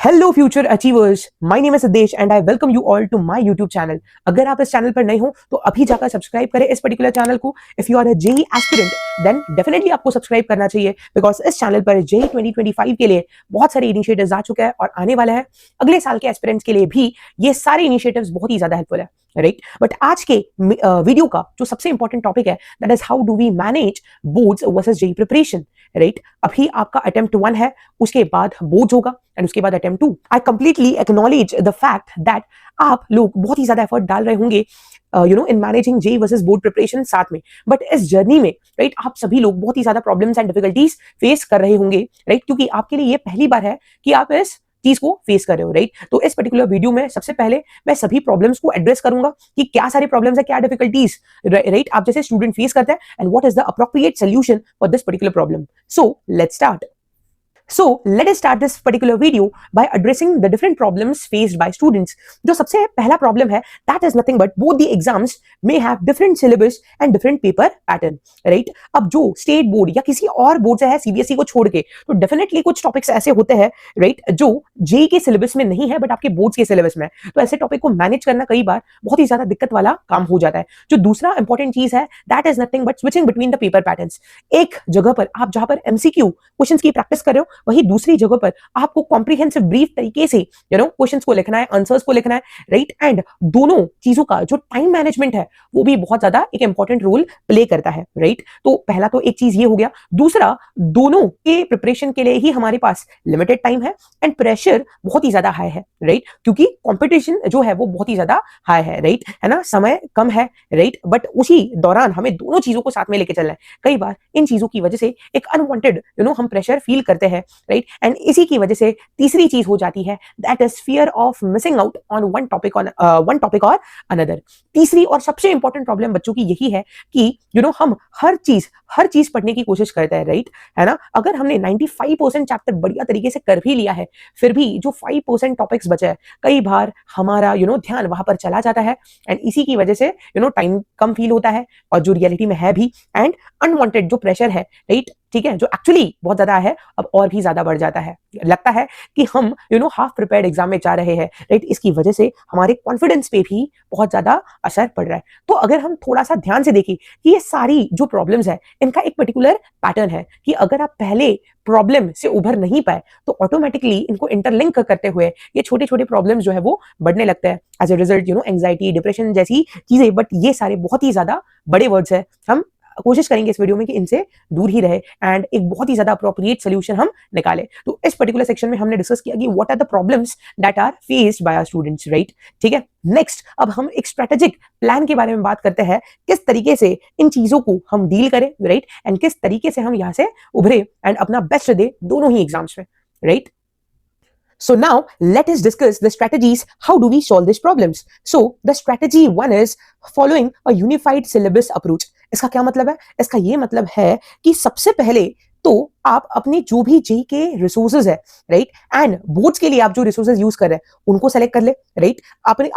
Hello future achievers, my name is Siddhesh and I welcome you all to my YouTube channel. अगर आप इस channel पर नए हो तो अभी जाकर सब्सक्राइब करें इस पर्टिकुलर चैनल को। If you are a JEE aspirant then definitely आपको सब्सक्राइब करना चाहिए, बिकॉज इस चैनल पर जेई 2025 के लिए बहुत सारे इनिशिएटिव्स आ चुके हैं और आने वाला है। अगले साल के एस्पिरेंट्स के लिए भी ये सारे इनिशिएटिव्स बहुत ही ज्यादा हेल्पफुल है, राइट। बट आज के वीडियो का जो सबसे इंपॉर्टेंट टॉपिक है that is how do we manage boards versus JEE preparation, right. अभी आपका अटेम्प्ट 1 है, उसके बाद बोर्ड्स होगा एंड उसके बाद attempt 2। I completely acknowledge the fact that आप लोग बहुत ही ज्यादा एफर्ट डाल रहे होंगे in managing JEE versus board preparation साथ में। बट इस जर्नी में राइट आप सभी लोग बहुत ही ज्यादा प्रॉब्लम्स एंड डिफिकल्टीज फेस कर रहे होंगे, राइट, क्योंकि आपके लिए ये पहली बार है कि आप इस चीज को फेस कर रहे हो, राइट। तो इस पर्टिकुलर वीडियो में सबसे पहले मैं सभी प्रॉब्लम्स को एड्रेस करूंगा कि क्या सारी प्रॉब्लम्स है, क्या डिफिकल्टीज राइट आप जैसे स्टूडेंट फेस करते हैं and what is the appropriate solution for this particular problem. So let's start. So let us start this particular video by addressing the different problems faced by students. जो सबसे पहला problem है that is nothing but both the exams may have different syllabus and different paper pattern, right? अब जो state board या किसी और board से है सीबीएसई को छोड़ के, तो डेफिनेटली कुछ टॉपिक्स ऐसे होते हैं राइट जो जेई के सिलेबस में नहीं है बट आपके बोर्ड्स के सिलेबस में है। तो ऐसे टॉपिक को मैनेज करना कई बार बहुत ही ज्यादा दिक्कत वाला काम हो जाता है। जो दूसरा इंपॉर्टेंट चीज है that is nothing but switching between the paper patterns. एक जगह पर आप जहां पर एमसीक्यू क्वेश्चंस की प्रैक्टिस कर रहे हो, वही दूसरी जगह पर आपको कॉम्प्रिहेंसिव ब्रीफ तरीके से क्वेश्चंस को लिखना है, आंसर्स को लिखना है, राइट। एंड दोनों चीजों का जो टाइम मैनेजमेंट है वो भी बहुत ज्यादा एक इंपॉर्टेंट रोल प्ले करता है, राइट। तो पहला तो एक चीज ये हो गया। दूसरा, दोनों के प्रिपरेशन के लिए ही हमारे पास लिमिटेड टाइम है एंड प्रेशर बहुत ही ज्यादा हाई है, राइट, क्योंकि कंपटीशन जो है वो बहुत ही ज्यादा हाई है, राइट, है ना। समय कम है, राइट, बट उसी दौरान हमें दोनों चीजों को साथ में लेके चलना है। कई बार इन चीजों की वजह से एक अनवांटेड हम प्रेशर फील करते हैं, राइट। एंड इसी की वजह से तीसरी चीज हो जाती है that is fear of missing out on one topic और अनदर। तीसरी और सबसे इंपॉर्टेंट प्रॉब्लम बच्चों की यही है कि हम हर चीज पढ़ने की कोशिश करते हैं, राइट, है ना। अगर हमने 95% चैप्टर बढ़िया तरीके से कर भी लिया है, फिर भी जो 5% टॉपिक्स बचे हैं, कई बार हमारा ध्यान वहां पर चला जाता है एंड इसी की वजह से टाइम कम फील होता है और जो रियलिटी में है भी, एंड अनवांटेड जो प्रेशर है, राइट, ठीक है, जो एक्चुअली बहुत ज्यादा है अब और भी ज्यादा बढ़ जाता है। लगता है कि हम हाफ प्रिपेयर्ड एग्जाम में जा रहे हैं, राइट। इसकी वजह से हमारे कॉन्फिडेंस पे भी बहुत ज्यादा असर पड़ रहा है। तो अगर हम थोड़ा सा ध्यान से देखें कि ये सारी जो प्रॉब्लम्स है इनका एक पर्टिकुलर पैटर्न है कि अगर आप पहले प्रॉब्लम से उभर नहीं पाए तो ऑटोमेटिकली इनको इंटरलिंक करते हुए ये छोटे छोटे प्रॉब्लम्स जो है वो बढ़ने लगते हैं। As a result anxiety, depression जैसी चीजें। बट ये सारे बहुत ही ज्यादा बड़े वर्ड्स है, हम कोशिश करेंगे इस वीडियो में कि इनसे दूर ही रहे एंड एक बहुत ही ज्यादा अप्रोप्रिएट सोल्यूशन हम निकाले। तो इस पर्टिकुलर सेक्शन में हमने डिस्कस किया कि what are the problems that are faced by our students, right, ठीक है। नेक्स्ट, अब हम एक स्ट्रेटेजिक प्लान के बारे में बात करते हैं, किस तरीके से इन चीजों को हम डील करें, राइट, एंड किस तरीके से हम यहाँ से उभरे एंड अपना बेस्ट दे दोनों ही एग्जाम्स में, right. So now let us discuss the strategies. How do we solve these problems? So the strategy one is following a unified syllabus approach. इसका क्या मतलब है? इसका ये मतलब है कि सबसे पहले तो आप अपने जो भी जेई के रिसोर्सेज है, राइट, एंड बोर्ड्स के लिए आप जो रिसोर्सेज यूज कर रहे हैं उनको सेलेक्ट कर ले, राइट।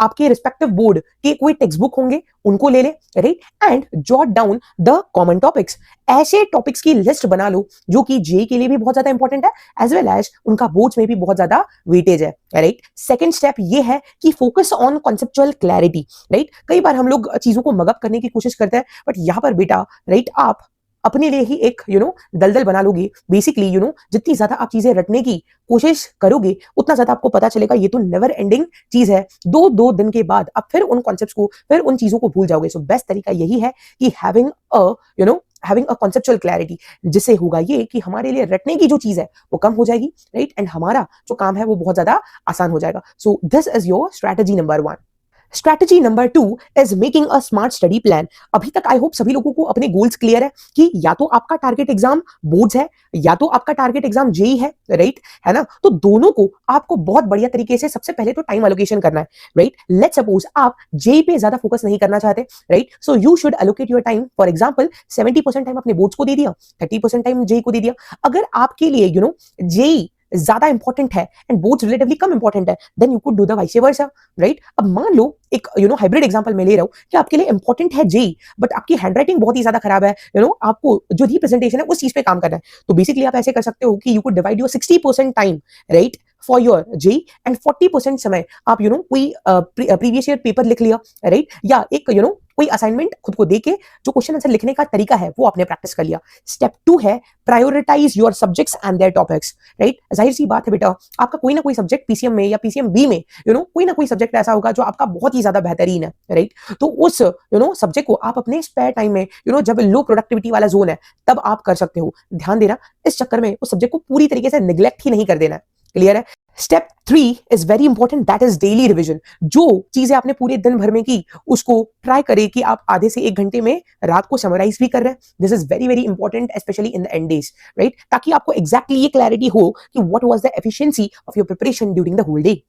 आपके रिस्पेक्टिव बोर्ड के कोई टेक्स्ट बुक होंगे उनको ले ले, right, and jot down the common topics. ऐसे टॉपिक्स की लिस्ट बना लो जो कि जेई के लिए भी बहुत ज्यादा इंपॉर्टेंट है एज वेल एज उनका बोर्ड्स में भी बहुत ज्यादा वेटेज है, राइट। सेकंड स्टेप ये है कि focus on conceptual clarity, right. कई बार हम लोग चीजों को मगअप करने की कोशिश करते हैं बट यहाँ पर बेटा, राइट, आप अपने लिए ही एक दलदल बना लोगे। बेसिकली जितनी ज्यादा आप चीजें रटने की कोशिश करोगे उतना ज्यादा आपको पता चलेगा ये तो नेवर एंडिंग चीज है। दो दिन के बाद आप फिर उन कॉन्सेप्ट्स को, फिर उन चीजों को भूल जाओगे। सो बेस्ट तरीका यही है कि हैविंग अ कॉन्सेप्चुअल क्लैरिटी, जिससे होगा ये कि हमारे लिए रटने की जो चीज है वो कम हो जाएगी, राइट, एंड हमारा जो काम है वो बहुत ज्यादा आसान हो जाएगा। So this is your strategy number 1। Strategy number 2 is making a smart study plan. अभी तक आई होप सभी लोगों को अपने गोल्स क्लियर है कि या तो आपका टारगेट एग्जाम बोर्ड्स है या तो आपका टारगेट एग्जाम जेई है, राइट, है ना। तो दोनों को आपको बहुत बढ़िया तरीके से सबसे पहले तो टाइम एलोकेशन करना है, राइट। लेट्स सपोज आप जेई पे ज्यादा फोकस नहीं करना चाहते, right, so you should allocate your time. For example 70% time अपने बोर्ड्स को दे दिया, 30% टाइम जेई को दे दिया। अगर आपके लिए जेई ज्यादा इंपॉर्टेंट है एंड बोर्ड्स रिलेटिवली कम इंपॉर्टेंट है then you could do the vice versa, right. अब मान लो एक हाइब्रिड एग्जांपल मैं ले रहा हूं कि आपके लिए इंपॉर्टेंट है जेई बट आपकी हैंडराइटिंग बहुत ही ज्यादा खराब है, आपको जो रिप्रेजेंटेशन है उस चीज पे काम करना है। तो बेसिकली आप ऐसे कर सकते हो कि you could divide your 60% time, right, for your JEE and 40% समय आप कोई प्रीवियस ईयर पेपर लिख लिया, राइट, या एक कोई असाइनमेंट खुद को देके जो क्वेश्चन आंसर लिखने का तरीका है वो आपने प्रैक्टिस कर लिया। स्टेप 2 है prioritise your subjects and their topics, right. जाहिर सी बात है बेटा, आपका कोई ना कोई सब्जेक्ट पीसीएम में या पीसीएम बी में कोई ना कोई सब्जेक्ट ऐसा होगा जो आपका बहुत ही ज्यादा बेहतरीन है, राइट। तो उस सब्जेक्ट को आप अपने स्पेयर टाइम में जब लो प्रोडक्टिविटी वाला जोन है तब आप कर सकते हो। ध्यान देना, इस चक्कर में उस सब्जेक्ट को पूरी तरीके से निग्लेक्ट ही नहीं कर देना है। क्लियर है? Step 3 is very important, that is daily revision. जो चीजें आपने पूरे दिन भर में की उसको ट्राई करें कि आप आधे से 1 घंटे में रात को समराइज भी कर रहे हैं। This is very very important, specially in the end days, right, ताकि आपको एग्जैक्टली ये क्लैरिटी हो कि what was the efficiency of your preparation during the whole day.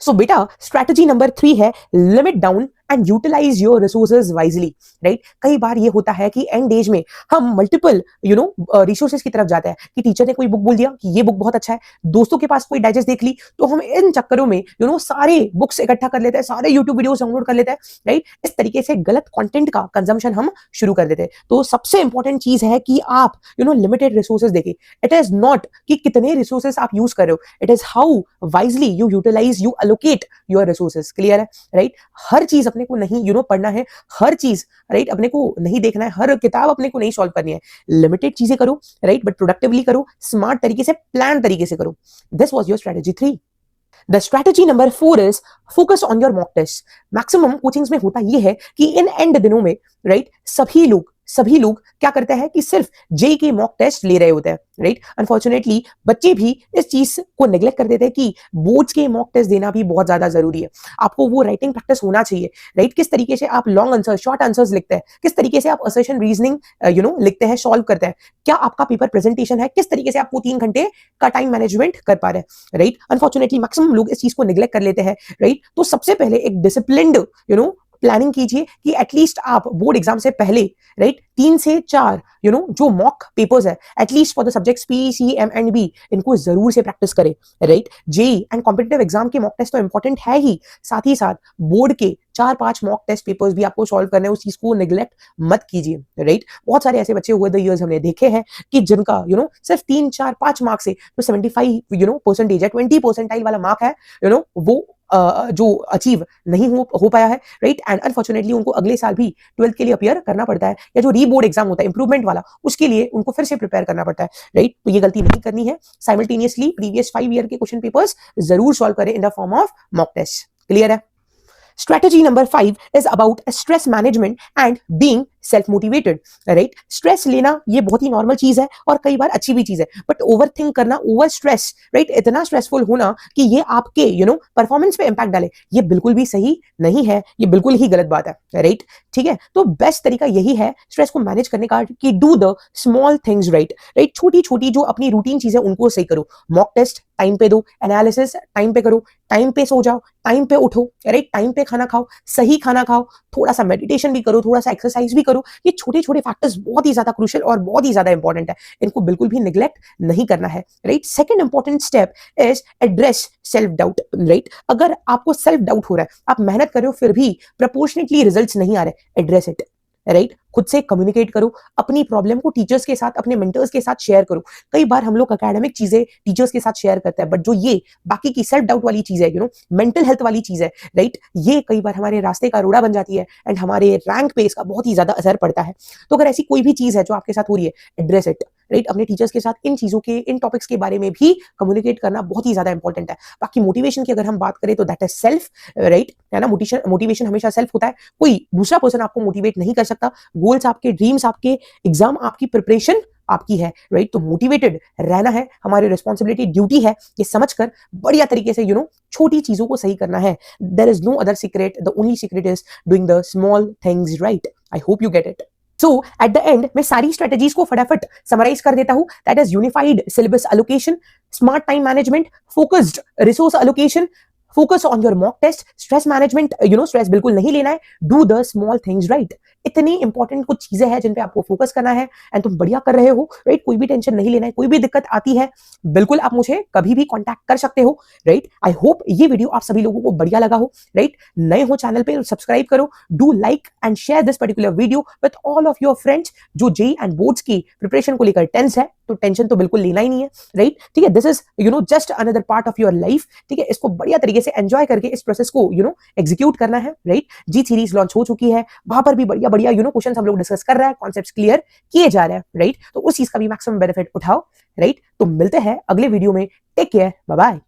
So बेटा स्ट्रैटेजी नंबर 3 है limit down and utilize your resources wisely, right. कई बार ये होता है कि एंड एज में हम मल्टीपल रिसोर्सेज की तरफ जाते हैं कि टीचर ने कोई बुक बोल दिया कि ये बुक बहुत अच्छा है, दोस्तों के पास कोई डाइजेस्ट देख ली, तो हम इन चक्करों में सारे बुक्स इकट्ठा कर लेते हैं, सारे यूट्यूब वीडियोस डाउनलोड कर लेते हैं, राइट। इस तरीके से गलत कंटेंट का कंजम्पशन हम शुरू कर देते हैं। तो सबसे इंपॉर्टेंट चीज है कि आप लिमिटेड रिसोर्सेज देखें। इट इज नॉट कि कितने रिसोर्सेज आप यूज कर रहे हो, it is how wisely you utilise, you allocate your resources. Clear है? राइट। हर चीज अपने को नहीं पढ़ना है, हर चीज राइट अपने को नहीं देखना है, हर किताब अपने को नहीं सॉल्व करनी है। लिमिटेड चीजें करो, राइट, बट प्रोडक्टिवली करो, स्मार्ट तरीके से, प्लान तरीके से करो। This was your strategy 3। The strategy number 4 is focus on your mock test. Maximum coachings में होता यह है कि इन एंड दिनों में राइट सभी लोग क्या करते हैं कि सिर्फ जेई के मॉक टेस्ट ले रहे होते हैं, राइट। अनफॉर्चुनेटली बच्चे भी इस चीज को नेग्लेक्ट कर देते हैं कि बोर्ड्स के मॉक टेस्ट देना भी बहुत ज्यादा जरूरी है। आपको वो राइटिंग प्रैक्टिस होना चाहिए, राइट। किस तरीके से आप लॉन्ग आंसर, शॉर्ट आंसर्स लिखते हैं, किस तरीके से आप असर्शन, रीजनिंग लिखते हैं, सॉल्व करते हैं, क्या आपका पेपर प्रेजेंटेशन है, किस तरीके से आप वो 3 घंटे का टाइम मैनेजमेंट कर पा रहे हैं, राइट। अनफॉर्चुनेटली मैक्सिमम लोग इस चीज को नेग्लेक्ट कर लेते हैं, राइट। तो सबसे पहले एक डिसिप्लिन्ड प्लानिंग कीजिए कि एटलीस्ट आप बोर्ड एग्जाम से पहले राइट 3 से 4 जो मॉक पेपर्स है at least for the subjects P, C, M and B, इनको जरूर से प्रैक्टिस करें, right. JEE and competitive exam के मॉक टेस्ट तो इंपॉर्टेंट है ही, साथ ही साथ बोर्ड के 4-5 मॉक टेस्ट पेपर्स भी आपको सॉल्व करने हैं, उस चीज को निगलेक्ट मत कीजिए, राइट। बहुत सारे ऐसे बच्चे हुए द इयर्स हमने देखे हैं कि जिनका सिर्फ 3, 4, 5 मार्क्स से जो 75 परसेंटेज है, 20 परसेंटाइल वाला मार्क है वो जो अचीव नहीं हो पाया है, राइट। एंड अनफॉर्चुनेटली उनको अगले साल भी 12th के लिए अपीयर करना पड़ता है, या जो री बोर्ड एग्जाम होता है इंप्रूवमेंट वाला, उसके लिए उनको फिर से प्रिपेयर करना पड़ता है, राइट। तो ये गलती नहीं करनी है। साइमल्टेनियसली प्रीवियस 5 ईयर के क्वेश्चन पेपर्स जरूर सॉल्व करें in the form of mock test. Clear है? Strategy number 5 is about stress management and being self motivated, right. Stress लेना ये बहुत ही नॉर्मल चीज है और कई बार अच्छी भी चीज है, बट ओवर थिंक करना, ओवर स्ट्रेस, राइट, इतना स्ट्रेसफुल होना कि ये आपके परफॉर्मेंस पे इंपैक्ट डाले, ये बिल्कुल भी सही नहीं है, ये बिल्कुल ही गलत बात है, राइट। ठीक है, तो बेस्ट तरीका यही है स्ट्रेस को मैनेज करने का कि do the small things, right. छोटी छोटी जो अपनी रूटीन चीजें उनको सही करो। मॉक टेस्ट टाइम पे दो, एनालिसिस टाइम पे करो, टाइम पे सो जाओ, टाइम पे उठो, राइट, टाइम पे खाना खाओ, सही खाना खाओ, थोड़ा सा मेडिटेशन भी करो, थोड़ा सा एक्सरसाइज भी करो। ये छोटे छोटे फैक्टर्स बहुत ही ज्यादा क्रूशियल और बहुत ही ज्यादा इंपॉर्टेंट है, इनको बिल्कुल भी निगलेक्ट नहीं करना है, right. Second important step is address self doubt, right. अगर आपको सेल्फ डाउट हो रहा है, आप मेहनत कर रहे हो फिर भी प्रपोर्शनेटली रिजल्ट्स नहीं आ रहे, एड्रेस इट, राइट। खुद से कम्युनिकेट करो, अपनी प्रॉब्लम को टीचर्स के साथ, अपने मेंटर्स के साथ शेयर करो। कई बार हम लोग एकेडमिक चीजें टीचर्स के साथ शेयर करते हैं, बट जो ये बाकी की सेल्फ डाउट वाली चीज है, मेंटल हेल्थ वाली चीज है, राइट, ये कई बार हमारे रास्ते का रोड़ा बन जाती है एंड हमारे रैंक पे इसका बहुत ही ज्यादा असर पड़ता है। तो अगर ऐसी कोई भी चीज है जो आपके साथ हो रही है, एड्रेस इट, राइट। अपने टीचर्स के साथ इन चीजों के, इन टॉपिक्स के बारे में भी कम्युनिकेट करना बहुत ही ज्यादा इंपॉर्टेंट है। बाकी मोटिवेशन की अगर हम बात करें तो दैट इज सेल्फ, राइट, है ना। मोटिवेशन हमेशा सेल्फ होता है, कोई दूसरा पर्सन आपको मोटिवेट नहीं कर सकता। गोल्स आपके, ड्रीम्स आपके, एग्जाम आपकी, प्रिपरेशन आपकी है, राइट। तो मोटिवेटेड रहना है, हमारी रिस्पॉन्सिबिलिटी, ड्यूटी है, ये समझकर बढ़िया तरीके से छोटी चीजों को सही करना है। There is no other secret, the only secret is doing the small things, right. I hope you get it. So at the end मैं सारी स्ट्रेटेजीज को फटाफट समराइज कर देता हूं। That is unified syllabus allocation, smart time management, focused resource allocation, focus on your mock test, stress management, stress बिल्कुल नहीं लेना है, do the small things, right. इतनी इंपॉर्टेंट कुछ चीजें हैं जिन पे आपको फोकस करना है एंड तुम बढ़िया कर रहे हो, राइट। कोई भी टेंशन नहीं लेना है, कोई भी दिक्कत आती है बिल्कुल आप मुझे कभी भी कांटेक्ट कर सकते हो, राइट। आई होप ये वीडियो आप सभी लोगों को बढ़िया लगा हो, राइट। नए हो चैनल पे सब्सक्राइब करो, do like and share this particular video with all of your friends जो जेई एंड बोर्ड्स की प्रिपरेशन को लेकर टेंस है। तो तो टेंशन तो बिल्कुल लेना ही नहीं है, राइट? ठीक है, this is just another part of your life. ठीक है, इसको बढ़िया तरीके से एंजॉय करके इस प्रोसेस को एग्जीक्यूट करना है, राइट? जीत सीरीज लॉन्च हो चुकी है, वहां पर भी बढ़िया बढ़िया क्वेश्चन हम लोग डिस्कस कर रहे हैं, कॉन्सेप्ट क्लियर किए जा रहे हैं, राइट? तो उस चीज का भी मैक्सिमम बेनिफिट उठाओ, राइट? तो मिलते हैं अगले वीडियो में, टेक केयर, बाय बाय।